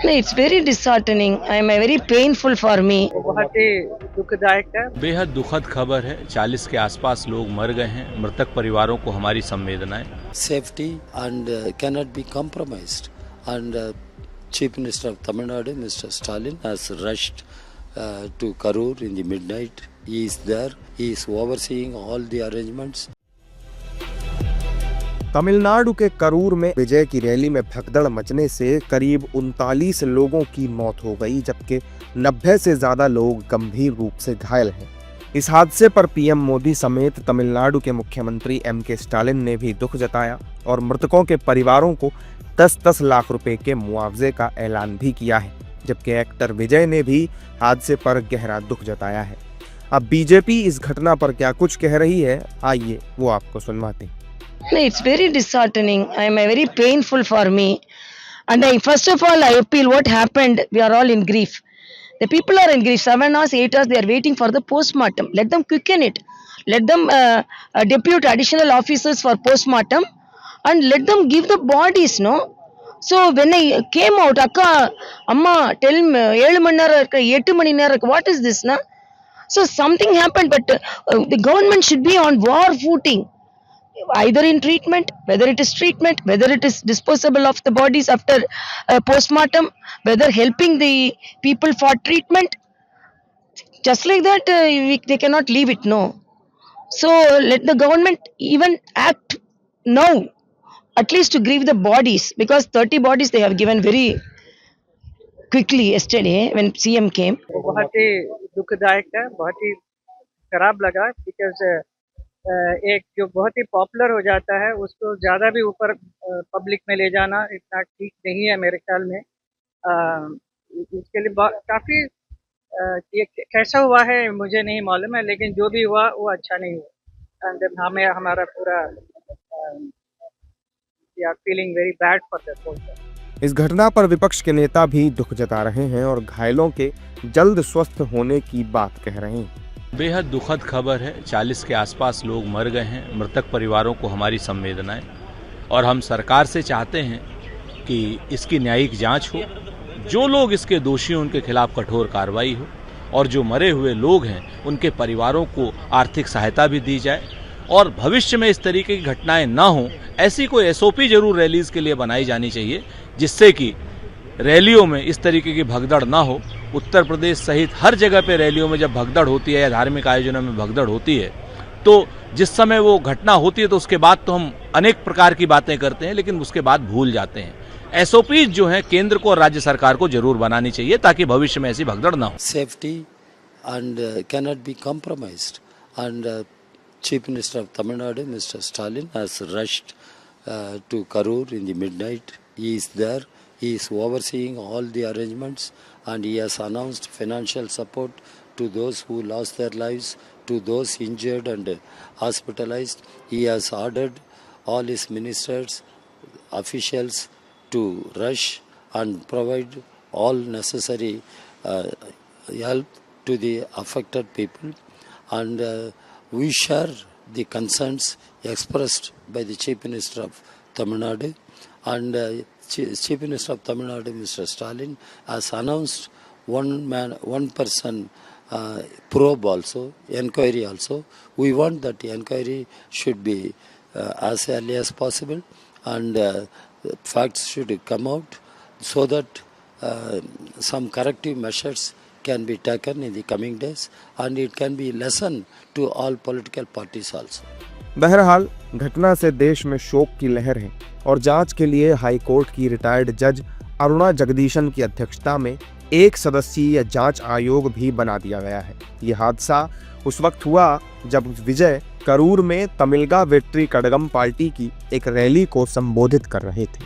No, it's very disheartening. I'm very painful for me. बहुत ही दुखदायक है। बेहद दुखद खबर है। 40 के आसपास लोग मर गए हैं। मृतक परिवारों को हमारी संवेदनाएं। Safety and cannot be compromised. And Chief Minister of Tamil Nadu, Mr. Stalin, has rushed to Karur in the midnight. He is there. He is overseeing all the arrangements. Tamil Nadu के करूर में विजय की रैली में भगदड़ मचने से करीब 39 लोगों की मौत हो गई, जबकि 90 से ज्यादा लोग गंभीर रूप से घायल हैं। इस हादसे पर पीएम मोदी समेत तमिलनाडु के मुख्यमंत्री एमके स्टालिन ने भी दुख जताया और मृतकों के परिवारों को 10-10 लाख रुपए के मुआवजे का ऐलान भी किया है, जबकि एक्टर विजय ने भी हादसे पर गहरा दुख जताया है। अब बीजेपी इस घटना पर क्या कुछ कह रही है, आइए वो आपको सुनवाते हैं। No, it's very disheartening. I'm very painful for me. And first of all, I appeal what happened. We are all in grief. The people are in grief. 7 hours, 8 hours, they are waiting for the postmortem. Let them quicken it. Let them depute additional officers for postmortem and let them give the bodies, no? So when I came out, Akka, Amma, tell me, 7 mani நேரம் இருக்கு, 8 மணி நேரம் இருக்கு. What is this, na? So something happened, but the government should be on war footing. Either in treatment, whether it is disposable of the bodies after postmortem, whether helping the people for treatment, just like that they cannot leave it, no. So let the government even act now, at least to grieve the bodies, because 30 bodies they have given very quickly yesterday when CM came. बहुत ही दुखदायक है, बहुत ही खराब लगा, because एक जो बहुत ही popular हो जाता है उसको ज़्यादा भी ऊपर पब्लिक में ले जाना इतना ठीक नहीं है मेरे ख्याल में। इसके लिए काफ़ी ये कैसा हुआ है मुझे नहीं मालूम है, लेकिन जो भी हुआ वो अच्छा नहीं हुआ। एंड हमें हमारा पूरा we are feeling very bad for that person. इस घटना पर विपक्ष के नेता भी दुख जता रहे हैं और घायलों के जल्द स्वस्थ होने की बात कह रहे हैं। बेहद दुखद खबर है। 40 के आसपास लोग मर गए हैं। मृतक परिवारों को हमारी संवेदनाएं। और हम सरकार से चाहते हैं कि इसकी न्यायिक जांच हो, जो लोग इसके दोषी हैं उनके खिलाफ कठोर कार्रवाई हो, और जो मरे हुए लोग हैं उनके परिवारों को आर्थिक सहायता भी दी जाए, और भविष्य में इस तरीके की घटनाएं ना हो, ऐसी कोई एसओपी जरूर रैलीज के लिए बनाई जानी चाहिए, जिससे कि रैलियों में इस तरीके की भगदड़ ना हो। उत्तर प्रदेश सहित हर जगह पे रैलियों में जब भगदड़ होती है या धार्मिक आयोजनों में भगदड़ होती है, तो जिस समय वो घटना होती है तो उसके बाद तो हम अनेक प्रकार की बातें करते हैं, लेकिन उसके बाद भूल जाते हैं। एसओपी जो है केंद्र को और राज्य सरकार को जरूर बनानी चाहिए, ताकि भविष्य में ऐसी भगदड़ ना हो। Safety and cannot be compromised. And Chief Minister of Tamil Nadu, Mr. Stalin, has rushed to Karur in the midnight. He is there. He is overseeing all the arrangements, and he has announced financial support to those who lost their lives, to those injured and hospitalized. He has ordered all his ministers, officials to rush and provide all necessary help to the affected people. And we share the concerns expressed by the Chief Minister of Tamil Nadu, and Chief Minister of Tamil Nadu, Mr. Stalin, has announced one person probe also, inquiry also. We want that the inquiry should be as early as possible, and facts should come out so that some corrective measures can be taken in the coming days, and it can be lesson to all political parties also. बहरहाल घटना से देश में शोक की लहर है और जांच के लिए हाई कोर्ट की रिटायर्ड जज अरुणा जगदीशन की अध्यक्षता में एक सदस्यीय जांच आयोग भी बना दिया गया है। यह हादसा उस वक्त हुआ जब विजय करूर में तमिलगा वेट्री कड़गम पार्टी की एक रैली को संबोधित कर रहे थे।